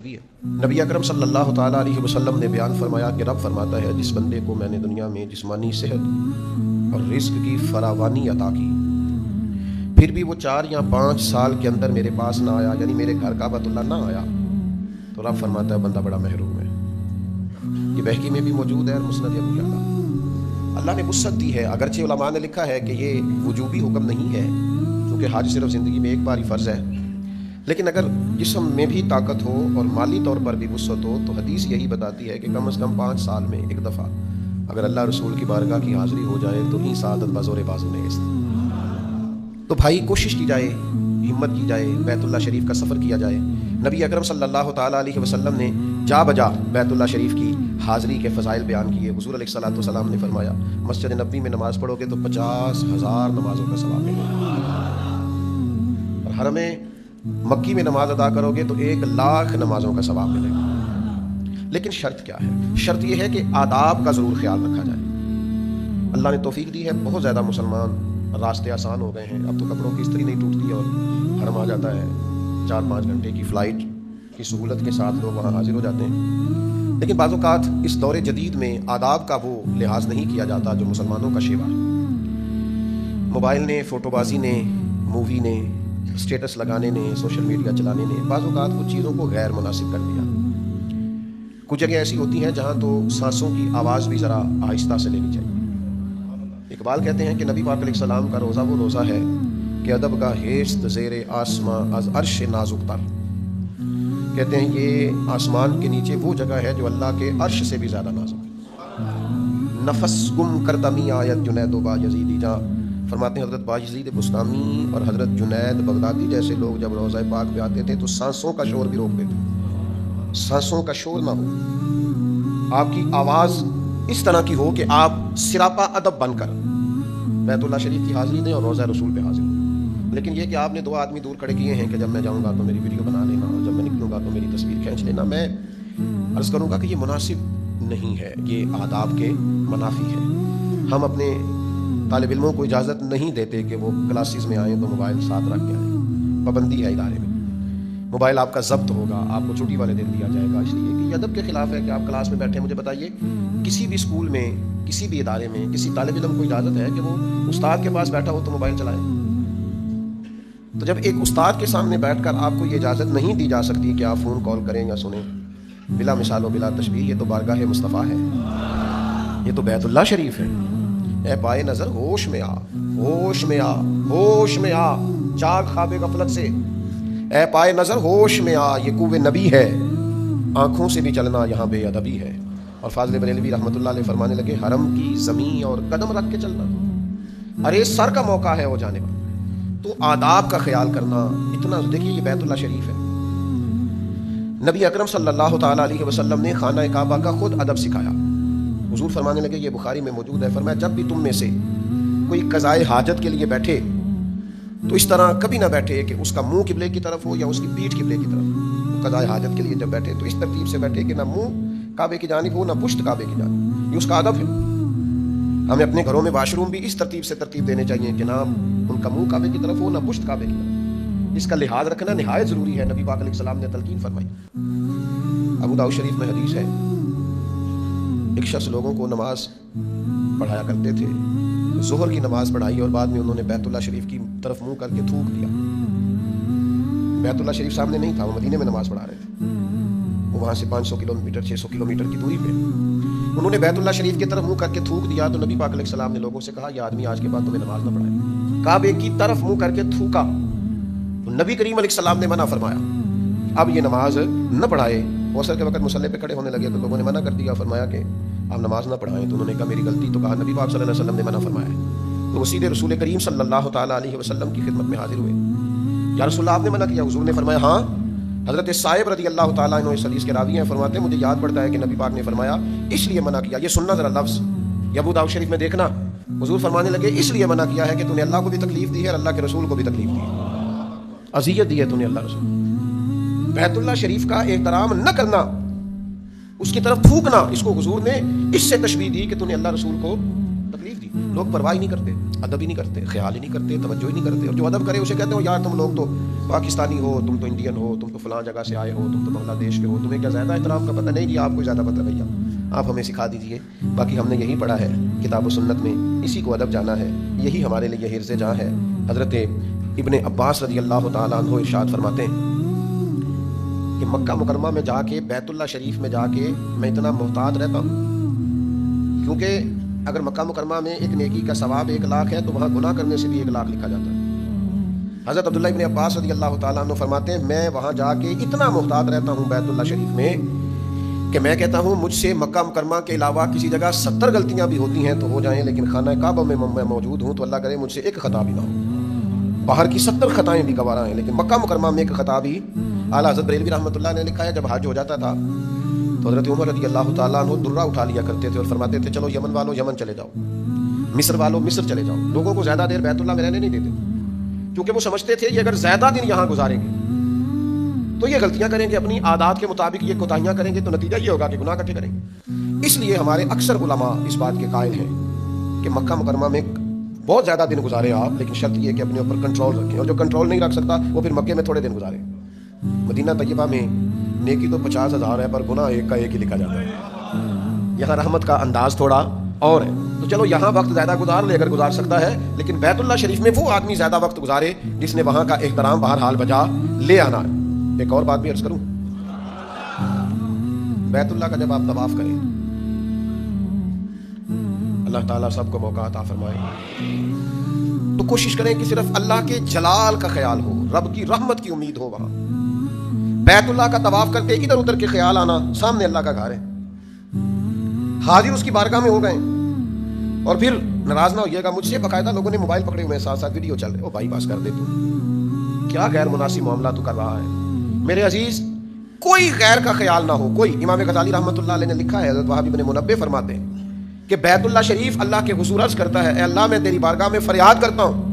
نبی اکرم صلی اللہ تعالیٰ علیہ وسلم نے بیان فرمایا کہ رب فرماتا ہے جس بندے کو میں نے دنیا میں جسمانی صحت اور رزق کی فراوانی عطا کی، پھر بھی وہ 4 یا 5 سال کے اندر میرے پاس نہ آیا، یعنی میرے گھر کعبۃ اللہ نہ آیا، تو رب فرماتا ہے بندہ بڑا محروم ہے۔ یہ بہقی میں بھی موجود ہے اور مسند ابو یعلا۔ اللہ نے وسعت دی ہے، اگرچہ علماء نے لکھا ہے کہ یہ وجوبی حکم نہیں ہے کیونکہ حج صرف زندگی میں ایک بار ہی فرض ہے، لیکن اگر جسم میں بھی طاقت ہو اور مالی طور پر بھی وسعت ہو تو حدیث یہی بتاتی ہے کہ کم از کم 5 سال میں ایک دفعہ اگر اللہ رسول کی بارگاہ کی حاضری ہو جائے تو ہی سعادت بازور بازو نیست۔ تو بھائی کوشش کی جائے، ہمت کی جائے، بیت اللہ شریف کا سفر کیا جائے۔ نبی اکرم صلی اللہ تعالیٰ علیہ وسلم نے جا بجا بیت اللہ شریف کی حاضری کے فضائل بیان کیے۔ حضور علیہ الصلوۃ والسلام نے فرمایا مسجد نبوی میں نماز پڑھو گے تو 50,000 نمازوں کا ثواب ملے گا، اور حرم مکی میں نماز ادا کرو گے تو 1,00,000 نمازوں کا ثواب ملے گا۔ لیکن شرط کیا ہے؟ شرط یہ ہے کہ آداب کا ضرور خیال رکھا جائے۔ اللہ نے توفیق دی ہے، بہت زیادہ مسلمان راستے آسان ہو گئے ہیں، اب تو کپڑوں کی استری نہیں ٹوٹتی اور حرم آ جاتا ہے، 4-5 گھنٹے کی فلائٹ کی سہولت کے ساتھ لوگ وہاں حاضر ہو جاتے ہیں۔ لیکن بعض اوقات اس دور جدید میں آداب کا وہ لحاظ نہیں کیا جاتا جو مسلمانوں کا شیوا ہے۔ موبائل نے، فوٹو بازی نے، مووی نے، اسٹیٹس لگانے نے، سوشل میڈیا چلانے نے بعض اوقات کچھ چیزوں کو غیر مناسب کر دیا۔ کچھ جگہ ایسی ہوتی ہیں جہاں تو سانسوں کی آواز بھی ذرا آہستہ سے لینی چاہیے۔ اقبال کہتے ہیں کہ نبی پاک علیہ السلام کا روزہ وہ روزہ ہے کہ ادب کا ہیست زیر آسماں از عرش نازک تر۔ کہتے ہیں یہ آسمان کے نیچے وہ جگہ ہے جو اللہ کے عرش سے بھی زیادہ نازک ہے۔ نفس گم کردمی آیت جنید و بایزیدی جا، فرماتے ہیں حضرت بایزید بستامی اور حضرت جنید بغدادی جیسے لوگ جب روضہ پاک پہ آتے تھے تو سانسوں کا شور بھی روک دیتے، سانسوں کا شور نہ ہو، آپ کی آواز اس طرح کی ہو کہ آپ سراپا ادب بن کر بیت اللہ شریف کی حاضری دیں اور روضہ رسول پہ حاضر ہوں۔ لیکن یہ کہ آپ نے 2 آدمی دور کھڑے کیے ہیں کہ جب میں جاؤں گا تو میری ویڈیو بنا لینا اور جب میں نکلوں گا تو میری تصویر کھینچ لینا، میں عرض کروں گا کہ یہ مناسب نہیں ہے، یہ آداب کے منافی ہے۔ ہم اپنے طالب علموں کو اجازت نہیں دیتے کہ وہ کلاسز میں آئیں تو موبائل ساتھ رکھ کے آئیں، پابندی ہے ادارے میں، موبائل آپ کا ضبط ہوگا، آپ کو چھٹی والے دن دیا جائے گا، اس لیے کہ یہ ادب کے خلاف ہے کہ آپ کلاس میں بیٹھے۔ مجھے بتائیے کسی بھی اسکول میں، کسی بھی ادارے میں کسی طالب علم کو اجازت ہے کہ وہ استاد کے پاس بیٹھا ہو تو موبائل چلائے؟ تو جب ایک استاد کے سامنے بیٹھ کر آپ کو یہ اجازت نہیں دی جا سکتی کہ آپ فون کال کریں یا سنیں، بلا مثال و بلا تشبیہ، یہ تو بارگاہ مصطفیٰ ہے، یہ تو بیت اللہ شریف ہے۔ اے پائے نظر ہوش میں آ، ہوش میں آ، ہوش میں آ، جاگ خواب غفلت سے۔ اے پائے نظر ہوش میں آ، یہ کوہ نبی ہے، آنکھوں سے بھی چلنا یہاں بے ادبی ہے۔ اور فاضل بریلوی رحمۃ اللہ علیہ فرمانے لگے حرم کی زمین اور قدم رکھ کے چلنا، ارے سر کا موقع ہے وہ جانے والا۔ تو آداب کا خیال کرنا اتنا، دیکھیے یہ بیت اللہ شریف ہے، نبی اکرم صلی اللہ تعالیٰ علیہ وسلم نے خانہ کعبہ کا خود ادب سکھایا۔ حضور فرمانے لگے، یہ بخاری میں موجود ہے، فرمایا جب بھی تم میں سے کوئی قضائے حاجت کے لیے بیٹھے تو اس طرح کبھی نہ بیٹھے کہ اس کا منہ قبلے کی طرف ہو یا اس کی پیٹھ قبلے کی طرف ہو۔ قضائے حاجت کے لیے جب بیٹھے تو اس ترتیب سے بیٹھے کہ نہ منہ کعبے کی جانب ہو نہ پشت کعبے کی جانب، یہ اس کا ادب ہے۔ ہمیں اپنے گھروں میں واش روم بھی اس ترتیب سے ترتیب دینے چاہیے کہ نہ ان کا منہ کعبے کی طرف ہو نہ پشت کعبے کی طرف۔ اس کا لحاظ رکھنا نہایت ضروری ہے، نبی پاک علیہ السلام نے تلقین فرمائی۔ ابو داؤد شریف میں حدیث ہے، ایک شخص لوگوں کو نماز پڑھایا کرتے تھے، ظہر کی نماز پڑھائی اور بعد میں انہوں نے بیت اللہ شریف کی طرف منہ کر کے تھوک دیا۔ بیت اللہ شریف سامنے نہیں تھا، وہ مدینے میں نماز پڑھا رہے تھے، وہ وہاں سے 500 کلومیٹر 600 کلومیٹر کی دوری پہ، انہوں نے بیت اللہ شریف کی طرف منہ کر کے تھوک دیا۔ تو نبی پاک علیہ السلام نے لوگوں سے کہا یہ آدمی آج کے بعد تمہیں نماز نہ پڑھائے، کعبے کی طرف منہ کر کے تھوکا تو نبی کریم علیہ السلام نے منع فرمایا اب یہ نماز نہ پڑھائے۔ عصر کے وقت مصلی پہ کھڑے ہونے لگے تو لوگوں نے منع کر دیا، فرمایا کہ آپ نماز نہ پڑھائیں، تو انہوں نے کہا میری غلطی، تو کہا نبی پاک صلی اللہ علیہ وسلم نے منع فرمایا ہے۔ تو وہ سیدھے رسول کریم صلی اللہ تعالیٰ علیہ وسلم کی خدمت میں حاضر ہوئے، یا رسول اللہ آپ نے منع کیا؟ حضور نے فرمایا ہاں۔ حضرت صاحب رضی اللہ تعالیٰ عنہ اس حدیث کے راوی ہیں، فرماتے ہیں مجھے یاد پڑتا ہے کہ نبی پاک نے فرمایا اس لیے منع کیا، یہ سننا ذرا لفظ، یہ ابو داؤد شریف میں دیکھنا، حضور فرمانے لگے اس لیے منع کیا ہے کہ تو نے اللہ کو بھی تکلیف دی ہے اور اللہ کے رسول کو بھی تکلیف دی ہے، اذیت دی ہے تو نے اللہ رسول۔ بیت اللہ شریف کا احترام نہ کرنا، اس کی طرف تھوکنا، اس کو حضور نے اس سے تشبیہ دی کہ تو نے اللہ رسول کو تکلیف دی۔ لوگ پرواہ ہی نہیں کرتے، ادب ہی نہیں کرتے، خیال ہی نہیں کرتے، توجہ ہی نہیں کرتے، اور جو ادب کرے اسے کہتے ہو یار تم لوگ تو پاکستانی ہو، تم تو انڈین ہو، تم تو فلاں جگہ سے آئے ہو، تم تو بنگلہ دیش کے ہو، تمہیں کیا زیادہ احترام کا پتہ نہیں؟ جی آپ کو زیادہ پتہ بھیا، آپ ہمیں سکھا دیجئے، باقی ہم نے یہی پڑھا ہے کتاب و سنت میں، اسی کو ادب جانا ہے، یہی ہمارے لیے حرز جاں ہے۔ حضرت ابن عباس رضی اللہ تعالیٰ عنہ ارشاد فرماتے ہیں کہ مکہ مکرمہ میں جا کے، بیت اللہ شریف میں جا کے میں اتنا محتاط رہتا ہوں، کیونکہ اگر مکہ مکرمہ میں ایک نیکی کا ثواب 1 لاکھ ہے تو وہاں گناہ کرنے سے بھی 1 لاکھ لکھا جاتا ہے۔ حضرت عبداللہ ابن عباس رضی اللہ تعالیٰ عنہ فرماتے ہیں میں وہاں جا کے اتنا محتاط رہتا ہوں بیت اللہ شریف میں کہ میں کہتا ہوں مجھ سے مکہ مکرمہ کے علاوہ کسی جگہ 70 غلطیاں بھی ہوتی ہیں تو ہو جائیں، لیکن خانہ کعبہ میں موجود ہوں تو اللہ کرے مجھ سے ایک خطا بھی نہ ہو۔ باہر کی 70 خطائیں بھی گوارا ہیں، لیکن مکہ مکرمہ میں ایک خطا بھی۔ اعلیٰ حضرت بریلوی رحمۃ اللہ نے لکھا ہے جب حج ہو جاتا تھا تو حضرت عمر رضی اللہ تعالیٰ عنہ درہ اٹھا لیا کرتے تھے اور فرماتے تھے چلو یمن والو یمن چلے جاؤ، مصر والو مصر چلے جاؤ، لوگوں کو زیادہ دیر بیت اللہ میں رہنے نہیں دیتے، کیونکہ وہ سمجھتے تھے کہ اگر زیادہ دن یہاں گزاریں گے تو یہ غلطیاں کریں گے، اپنی عادات کے مطابق یہ کوتاہیاں کریں گے تو نتیجہ یہ ہوگا کہ گناہ اکٹھے کریں گے۔ اس لیے ہمارے اکثر علماء اس بات کے قائل ہیں کہ مکہ مکرمہ میں بہت زیادہ دن گزارے آپ، لیکن شرط یہ کہ اپنے اوپر کنٹرول رکھیں، اور جو کنٹرول نہیں رکھ سکتا وہ پھر مکے میں تھوڑے دن گزارے۔ مدینہ طیبہ میں نیکی تو 50,000 ہے پر گناہ ایک کا ایک ہی لکھا جاتا ہے، یہاں رحمت کا انداز تھوڑا اور ہے، تو چلو یہاں وقت زیادہ گزار لے اگر گزار سکتا ہے، لیکن بیت اللہ شریف میں وہ آدمی زیادہ وقت گزارے جس نے وہاں کا احترام بہرحال بجا لے آنا ہے۔ ایک اور بات بھی عرض کروں، بیت اللہ کا جب آپ طواف کریں، اللہ تعالیٰ سب کو موقع عطا فرمائے، تو کوشش کریں کہ صرف اللہ کے جلال کا خیال ہو، رب کی رحمت کی امید ہو۔ وہاں بیت اللہ کا طواف کرتے ادھر ادھر کے خیال آنا، سامنے اللہ کا گھر ہے، حاضر اس کی بارگاہ میں ہو گئے، اور پھر ناراض نہ ہوئیے گا، مجھ سے باقاعدہ لوگوں نے موبائل پکڑے ہوئے ہیں، ساتھ ساتھ ویڈیو چل رہے، او بھائی بس کر دے، تو کیا غیر مناسب معاملہ تو کر رہا ہے۔ میرے عزیز کوئی غیر کا خیال نہ ہو، کوئی۔ امام غزالی رحمۃ اللہ علیہ نے لکھا ہے، حضرت وہاب بن منبہ فرماتے ہیں کہ بیت اللہ شریف اللہ کے حضور عرض کرتا ہے اے اللہ میں تیری بارگاہ میں فریاد کرتا ہوں،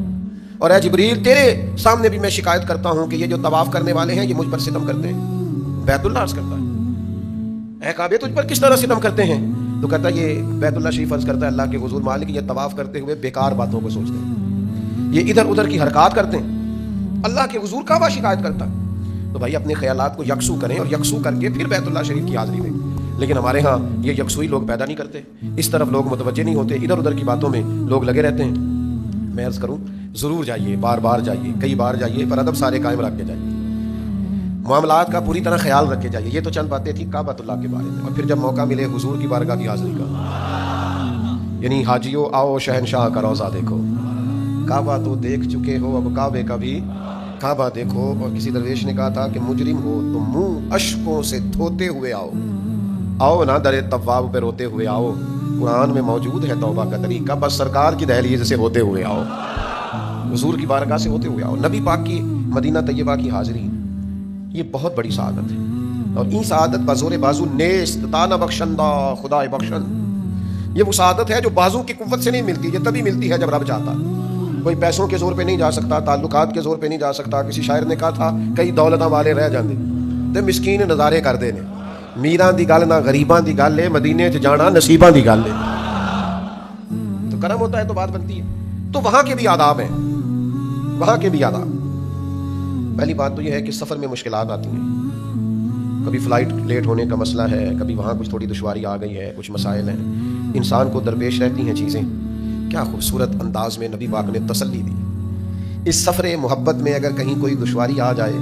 اور اے جبریل تیرے سامنے بھی میں شکایت کرتا ہوں کہ یہ جو طواف کرنے والے ہیں یہ مجھ پر ستم کرتے ہیں۔ بیت اللہ عرض کرتا ہے اے کعبے تجھ پر کس طرح ستم کرتے ہیں؟ تو کہتا ہے یہ بیت اللہ شریف عرض کرتا ہے اللہ کے حضور مالک یہ طواف کرتے ہوئے بیکار باتوں کو سوچتے ہیں، یہ ادھر ادھر کی حرکات کرتے ہیں، اللہ کے حضور کعبہ شکایت کرتا ہے۔ تو بھائی اپنے خیالات کو یکسو کریں اور یکسو کر کے پھر بیت اللہ شریف کی حاضری دیں، لیکن ہمارے ہاں یہ یکسوئی لوگ پیدا نہیں کرتے، اس طرف لوگ متوجہ نہیں ہوتے، ادھر ادھر کی باتوں میں لوگ لگے رہتے ہیں۔ میں عرض کروں ضرور جائیے، بار بار جائیے، کئی بار جائیے، پر ادب سارے قائم رکھ کے جائیے، معاملات کا پوری طرح خیال رکھ کے جائیے۔ یہ تو چند باتیں تھیں کعبۃ اللہ کے بارے میں، اور پھر جب موقع ملے حضور کی بارگاہ کی حاضری کا، یعنی حاجیو آؤ شہنشاہ کا روضہ دیکھو، کعبہ تو دیکھ چکے ہو اب کعبے کا بھی کعبہ دیکھو۔ اور کسی درویش نے کہا تھا کہ مجرم ہو تو منہ اشکوں سے دھوتے ہوئے آؤ، آؤ نہ در طواب پہ روتے ہوئے آؤ، قرآن میں موجود ہے توبہ کا طریقہ، بس سرکار کی دہلیز سے ہوتے ہوئے آؤ، حضور کی بارگاہ سے ہوتے ہوئے آؤ۔ نبی پاک کی مدینہ طیبہ کی حاضری یہ بہت بڑی سعادت ہے، اور این سعادت بزور بازو نیست تانا بخشندہ خدائے بخشند، یہ وہ سعادت ہے جو بازو کی قوت سے نہیں ملتی، یہ تبھی ملتی ہے جب رب چاہتا ہے۔ کوئی پیسوں کے زور پہ نہیں جا سکتا، تعلقات کے زور پہ نہیں جا سکتا۔ کسی شاعر نے کہا تھا کئی دولتاں والے رہ جاندے تے مسکین نظارے کردے نے، میراں دی گل نہ غریباں دی گل ہے، مدینے چ جانا نصیباں دی گل ہے۔ تو کرم ہوتا ہے تو بات بنتی ہے۔ تو وہاں کے بھی آداب ہیں، وہاں کے بھی آداب۔ پہلی بات تو یہ ہے کہ سفر میں مشکلات آتی ہیں، کبھی فلائٹ لیٹ ہونے کا مسئلہ ہے، کبھی وہاں کچھ تھوڑی دشواری آ گئی ہے، کچھ مسائل ہیں، انسان کو درپیش رہتی ہیں چیزیں۔ کیا خوبصورت انداز میں نبی پاک نے تسلی دی۔ اس سفر محبت میں اگر کہیں کوئی دشواری آ جائے،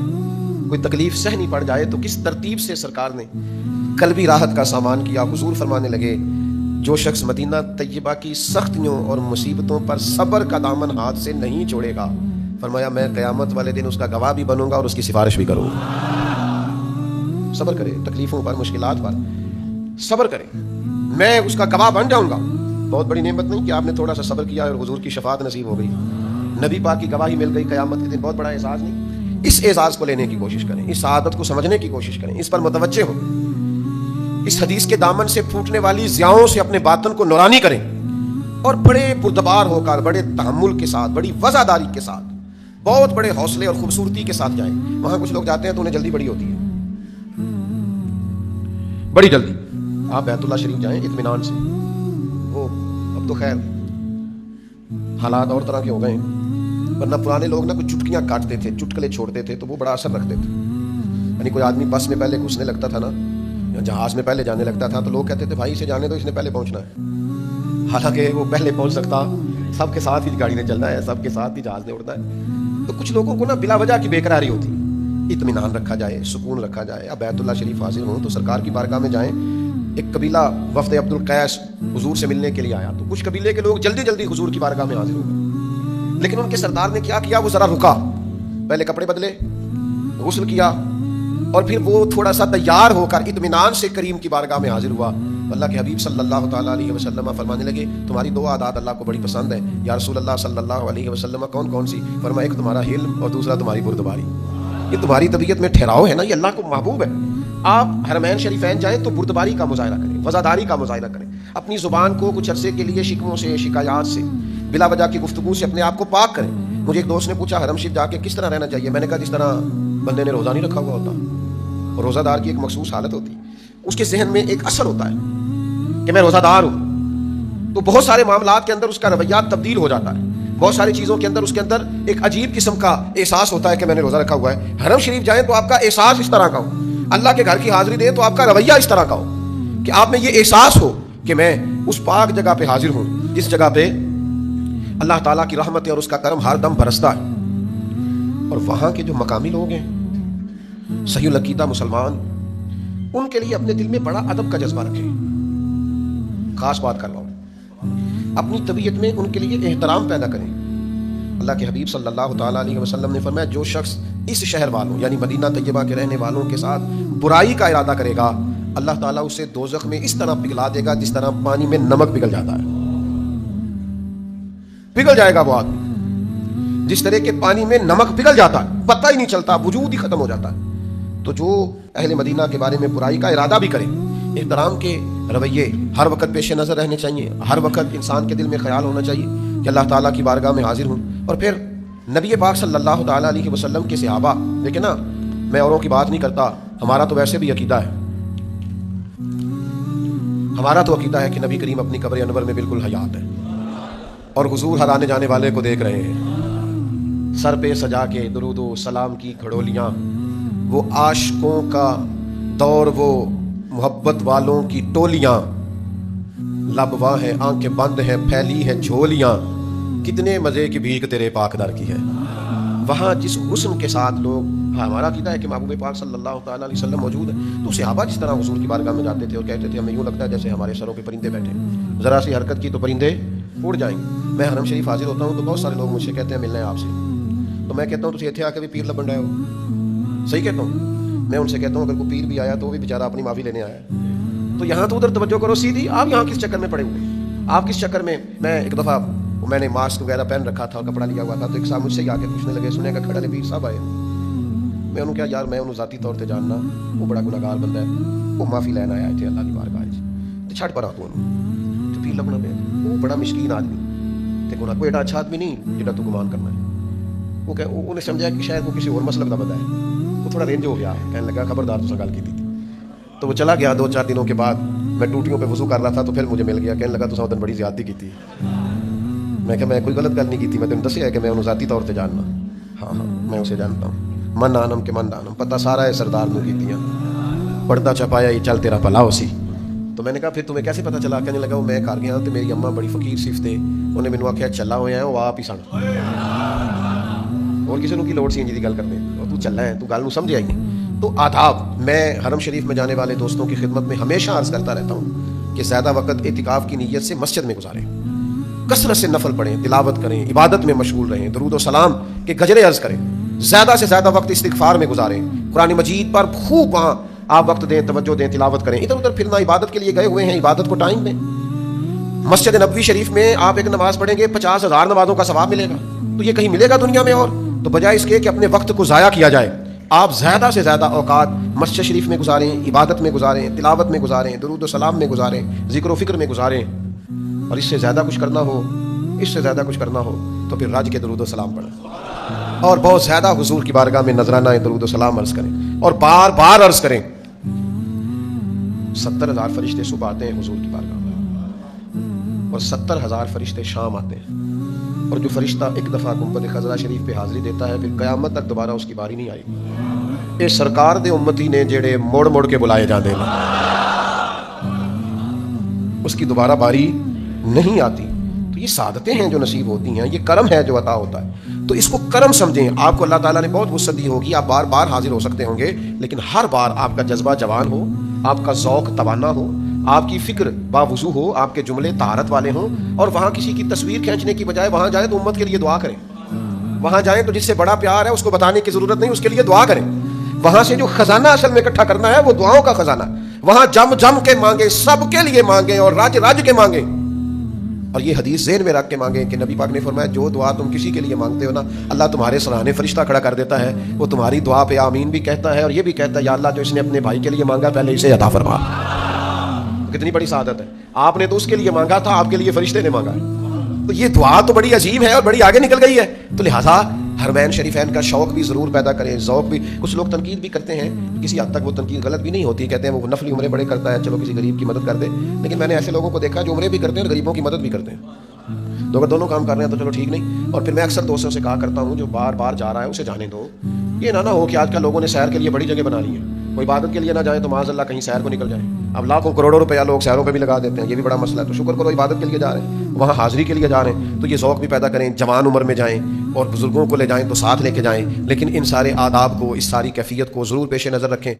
کوئی تکلیف سہنی پڑ جائے، تو کس ترتیب سے سرکار نے قلبی راحت کا سامان کیا۔ حضور فرمانے لگے جو شخص مدینہ طیبہ کی سختیوں اور مصیبتوں پر صبر کا دامن ہاتھ سے نہیں چھوڑے گا، فرمایا میں قیامت والے دن اس کا گواہ بھی بنوں گا اور اس کی سفارش بھی کروں گا۔ صبر کرے تکلیفوں پر، مشکلات پر صبر کرے، میں اس کا گواہ بن جاؤں گا۔ بہت بڑی نعمت نہیں کہ آپ نے تھوڑا سا صبر کیا اور حضور کی شفاعت نصیب ہو گئی، نبی پاک کی گواہی مل گئی قیامت کے دن، بہت بڑا اعزاز نہیں؟ اس اعزاز کو لینے کی کوشش کریں، اس سعادت کو سمجھنے کی کوشش کریں، اس پر متوجہ ہوں، اس حدیث کے دامن سے پھوٹنے والی ضیاؤں سے اپنے باطن کو نورانی کریں، اور بڑے پردبار ہو کر، بڑے تحمل کے ساتھ، بڑی وفاداری کے ساتھ، بہت بڑے حوصلے اور خوبصورتی کے ساتھ جائیں۔ وہاں کچھ لوگ جاتے ہیں تو انہیں جلدی بڑی ہوتی ہے، بڑی جلدی۔ آپ بیت اللہ شریف جائیں اطمینان سے، وہ اب تو خیر حالات اور طرح کے ہو گئے ہیں، ورنہ پرانے لوگ نا کچھ چٹکیاں کاٹتے تھے، چٹکلے چھوڑتے تھے تو وہ بڑا اثر رکھتے تھے. یعنی کوئی آدمی بس میں پہلے گھسنے لگتا تھا نا، یا جہاز میں پہلے جانے لگتا تھا، تو لوگ کہتے تھے بھائی اسے جانے دو، اس نے پہلے پہنچنا ہے. حالانکہ وہ پہلے پہنچ سکتا، سب کے ساتھ ہی گاڑی نے چلنا ہے، سب کے ساتھ ہی جہاز نے اڑنا ہے. تو کچھ لوگوں کو نا بلا وجہ کی بے قراری ہوتی، اطمینان رکھا جائے، سکون رکھا جائے. اب بیت اللہ شریف حاضر ہوں تو سرکار کی بارگاہ میں جائیں. ایک قبیلہ وفد عبد القیس حضور سے ملنے کے لیے آیا، تو کچھ قبیلے کے لوگ جلدی جلدی حضور کی بارگاہ میں حاضر ہو گئے، لیکن ان کے سردار نے کیا کیا، وہ ذرا رکا، پہلے کپڑے بدلے، غسل کیا، اور پھر وہ تھوڑا سا تیار ہو کر اطمینان سے کریم کی بارگاہ میں حاضر ہوا. اللہ کے حبیب صلی اللہ تعالیٰ علیہ وسلم فرمانے لگے تمہاری دو عادات اللہ کو بڑی پسند ہے. یا رسول اللہ صلی اللہ علیہ وسلم کون کون سی؟ فرمایا ایک تمہارا حلم اور دوسرا تمہاری بردباری. یہ تمہاری طبیعت میں ٹھہراؤ ہے نا، یہ اللہ کو محبوب ہے. آپ حرمین شریفین جائیں تو بردباری کا مظاہرہ کریں، وزاداری کا مظاہرہ کریں. اپنی زبان کو کچھ عرصے کے لیے شکووں سے، شکایات سے، بلا وجہ کی گفتگو سے اپنے آپ کو پاک کریں. مجھے ایک دوست نے پوچھا حرم شریف جا کے کس طرح رہنا چاہیے؟ میں نے کہا جس طرح بندے نے روزہ نہیں رکھا ہوا ہوتا. روزہ دار کی ایک مخصوص حالت ہوتی ہے، اس کے ذہن میں ایک اثر ہوتا ہے کہ میں روزہ دار ہوں، تو بہت سارے معاملات کے اندر اس کا رویہ تبدیل ہو جاتا ہے. بہت ساری چیزوں کے اندر اس کے اندر ایک عجیب قسم کا احساس ہوتا ہے کہ میں نے روزہ رکھا ہوا ہے. حرم شریف جائیں تو آپ کا احساس اس طرح کا ہو، اللہ کے گھر کی حاضری دیں تو آپ کا رویہ اس طرح کا ہو کہ آپ میں یہ احساس ہو کہ میں اس پاک جگہ پہ حاضر ہوں جس جگہ پہ اللہ تعالیٰ کی رحمت اور اس کا کرم ہر دم برستا ہے. اور وہاں کے جو مقامی لوگ ہیں، صحیح العقیدہ مسلمان، ان کے لیے اپنے دل میں بڑا ادب کا جذبہ رکھیں. خاص بات کر رہا ہوں، اپنی طبیعت میں ان کے لیے احترام پیدا کریں. اللہ کے حبیب صلی اللہ تعالیٰ علیہ وسلم نے فرمایا جو شخص اس شہر والوں یعنی مدینہ طیبہ کے رہنے والوں کے ساتھ برائی کا ارادہ کرے گا، اللہ تعالیٰ اسے دوزخ میں اس طرح پگھلا دے گا جس طرح پانی میں نمک پگھل جاتا ہے. پگھل جائے گا وہ آدمی جس طرح کے پانی میں نمک پگھل جاتا ہے، پتہ ہی نہیں چلتا، وجود ہی ختم ہو جاتا ہے. تو جو اہل مدینہ کے بارے میں برائی کا ارادہ بھی کرے، احترام کے رویے ہر وقت پیش نظر رہنے چاہیے. ہر وقت انسان کے دل میں خیال ہونا چاہیے کہ اللہ تعالیٰ کی بارگاہ میں حاضر ہوں. اور پھر نبی پاک صلی اللہ تعالیٰ علیہ وسلم کے صحابہ، دیکھیں نا، میں اوروں کی بات نہیں کرتا، ہمارا تو ویسے بھی عقیدہ ہے، ہمارا تو عقیدہ ہے کہ نبی کریم اپنی قبر انور میں بالکل حیات ہے اور حضور ہر آنے جانے والے کو دیکھ رہے ہیں. سر پہ سجا کے درود و سلام کی گھڑولیاں، وہ عاشقوں کا دور، وہ محبت والوں کی ٹولیاں، لب واں ہیں آنکھیں بند ہیں پھیلی ہیں جھولیاں، کتنے مزے کی بھیک تیرے پاک در کی ہے. وہاں جس حسن کے ساتھ لوگ، ہمارا عقیدہ ہے کہ محبوب پاک صلی اللہ تعالیٰ علیہ وسلم موجود ہے، تو صحابہ جس طرح حضور کی بارگاہ میں جاتے تھے اور کہتے تھے ہمیں یوں لگتا ہے جیسے ہمارے سروں پہ پرندے بیٹھے، ذرا سی حرکت کی تو پرندے اڑ جائیں گے. میں حرم شریف حاضر ہوتا ہوں تو بہت سارے لوگ مجھ سے کہتے ہیں ملنا ہے آپ سے، تو میں کہتا ہوں تسی اتھے آ کے بھی پیر لبن رہے ہو. صحیح کہتا ہوں. میں ان سے کہتا ہوں اگر کوئی پیر بھی آیا تو وہ بھی بیچارہ اپنی معافی لینے آیا ہے، تو یہاں تو ادھر توجہ کرو سیدھی. آپ یہاں کس چکر میں پڑے ہوئے؟ آپ کس چکر میں؟ میں ایک دفعہ میں نے ماسک وغیرہ پہن رکھا تھا اور کپڑا لیا ہوا تھا، تو ایک صاحب مجھ سے ہی آ کے پوچھنے لگے سنے کا کھڑا پیر صاحب آئے. میں انہوں کہا یار میں انہوں ذاتی طور پہ جاننا، وہ بڑا گناہگار بندہ ہے، وہ معافی لینا آیا تھے اللہ کی بارگاہ تو چھڑ پڑا تو تو پیر لبنا پہ وہ بڑا مشکین آدمی تے کوئی ایڈا اچھا آدمی نہیں جہاں تو گمان کرنا ہے. وہ کہ انہیں سمجھا کہ شاید وہ کسی اور مسلک کا بندہ ہے، وہ تھوڑا رینج ہو گیا، کہنے لگا خبردار تو گل کی تھی. تو وہ چلا گیا. 2-4 دنوں کے بعد میں ٹوٹیوں پہ وضو کر رہا تھا تو پھر مجھے مل گیا، کہنے لگا تو سودن بڑی زیادتی کی تھی. میں کہ میں کوئی غلط گل نہیں کی تھی، میں تمہیں دسیا ہے کہ میں انہوں ذاتی طور پہ جاننا. ہاں میں اسے جانتا ہوں، من آنم کے من آنم، پتہ سارا ہے سردار نے کیتیاں، پردہ چپایا یہ چل تیرا بھلا ہو سی. تو میں نے کہا پھر تمہیں کیسے پتہ چلا؟ کہنے لگا وہ میں گھر گیا تو میری اماں بڑی فقیر صرف تھے، انہیں مینوں آخیا چلا ہویا ہے وہ آپ ہی سن، اور کسی کی لوڑ سی انجی دی گل کرنے، اور تو چلنا ہے تو گل نو سمجھ آئی نہیں. تو آداب میں حرم شریف میں جانے والے دوستوں کی خدمت میں ہمیشہ عرض کرتا رہتا ہوں کہ زیادہ وقت اعتکاف کی نیت سے مسجد میں گزاریں، کثرت سے نفل پڑھیں، تلاوت کریں، عبادت میں مشغول رہیں، درود و سلام کے گجرے عرض کریں، زیادہ سے زیادہ وقت استغفار میں گزاریں، قرآن مجید پر خوب وہاں آپ وقت دیں، توجہ دیں، تلاوت کریں. ادھر ادھر پھرنا عبادت کے لیے گئے ہوئے ہیں، عبادت کو ٹائم دیں. مسجد نبوی شریف میں آپ ایک نماز پڑھیں گے 50,000 نمازوں کا ثواب ملے گا. تو یہ کہیں ملے گا دنیا میں؟ اور تو بجائے اس کے کہ اپنے وقت کو ضائع کیا جائے، آپ زیادہ سے زیادہ اوقات مسجد شریف میں گزاریں، عبادت میں گزاریں، تلاوت میں گزاریں، درود و سلام میں گزاریں، ذکر و فکر میں گزاریں. اور اس سے زیادہ کچھ کرنا ہو، اس سے زیادہ کچھ کرنا ہو تو پھر راج کے درود و سلام پڑھیں اور بہت زیادہ حضور کی بارگاہ میں نذرانہ درود و سلام عرض کریں اور بار بار عرض کریں. 70,000 فرشتے صبح آتے ہیں حضور کی بارگاہ میں اور 70,000 فرشتے شام آتے ہیں. اور جو فرشتہ ایک دفعہ گنبد خضرا شریف پہ حاضری دیتا ہے پھر قیامت تک دوبارہ اس کی باری نہیں آئی گی۔ یہ سرکار دے امتی نے جڑے موڑ موڑ کے بلائے جاندے ہیں اس کی دوبارہ باری نہیں آتی۔ تو یہ سعادتیں ہیں جو نصیب ہوتی ہیں، یہ کرم ہے جو عطا ہوتا ہے، تو اس کو کرم سمجھیں۔ آپ کو اللہ تعالیٰ نے بہت وسعت دی ہوگی، آپ بار بار حاضر ہو سکتے ہوں گے، لیکن ہر بار آپ کا جذبہ جوان ہو، آپ کا ذوق توانا ہو، آپ کی فکر باوضو ہو، آپ کے جملے طہارت والے ہوں، اور وہاں کسی کی تصویر کھینچنے کی بجائے وہاں جائیں تو امت کے لیے دعا کریں، وہاں جائیں تو جس سے بڑا پیار ہے اس کو بتانے کی ضرورت نہیں، اس کے لیے دعا کریں۔ وہاں سے جو خزانہ اصل میں اکٹھا کرنا ہے وہ دعاؤں کا خزانہ، وہاں جم جم کے مانگیں، سب کے لیے مانگیں اور راج راج کے مانگیں، اور یہ حدیث ذہن میں رکھ کے مانگیں کہ نبی پاک نے فرمایا جو دعا تم کسی کے لیے مانگتے ہو نا، اللہ تمہارے سرانے فرشتہ کھڑا کر دیتا ہے، وہ تمہاری دعا پہ آمین بھی کہتا ہے اور یہ بھی کہتا ہے یا اللہ جو اس نے اپنے بھائی کے لیے مانگا پہلے اسے عطا فرما۔ کتنی بڑی سعادت ہے، آپ نے تو اس کے لیے مانگا تھا، آپ کے لیے فرشتے نے مانگا ہے، تو یہ دعا تو بڑی عجیب ہے اور بڑی آگے نکل گئی ہے۔ تو لہٰذا حرمین شریفین کا شوق بھی ضرور پیدا کریں، ذوق بھی۔ کچھ لوگ تنقید بھی کرتے ہیں، کسی حد تک وہ تنقید غلط بھی نہیں ہوتی، کہتے ہیں وہ نفلی عمرے بڑے کرتا ہے، چلو کسی غریب کی مدد کر دے، لیکن میں نے ایسے لوگوں کو دیکھا جو عمرے بھی کرتے ہیں اور غریبوں کی مدد بھی کرتے ہیں، تو اگر دونوں کام کر رہے ہیں تو چلو ٹھیک نہیں۔ اور پھر میں اکثر دوستوں سے کہا کرتا ہوں جو بار بار جا رہا ہے اسے جانے دو، یہ نہ ہو کہ آج کل لوگوں نے سیر کے لیے بڑی جگہ بنا لی ہے، وہ عبادت کے لیے نہ جائیں تو معاذ اللہ کہیں سیر کو نکل جائیں۔ اب لاکھوں کروڑوں روپیہ لوگ سیروں پہ بھی لگا دیتے ہیں، یہ بھی بڑا مسئلہ ہے۔ تو شکر کرو عبادت کے لیے جا رہے ہیں، وہاں حاضری کے لیے جا رہے ہیں، تو یہ ذوق بھی پیدا کریں، جوان عمر میں جائیں اور بزرگوں کو لے جائیں تو ساتھ لے کے جائیں، لیکن ان سارے آداب کو، اس ساری کیفیت کو ضرور پیش نظر رکھیں۔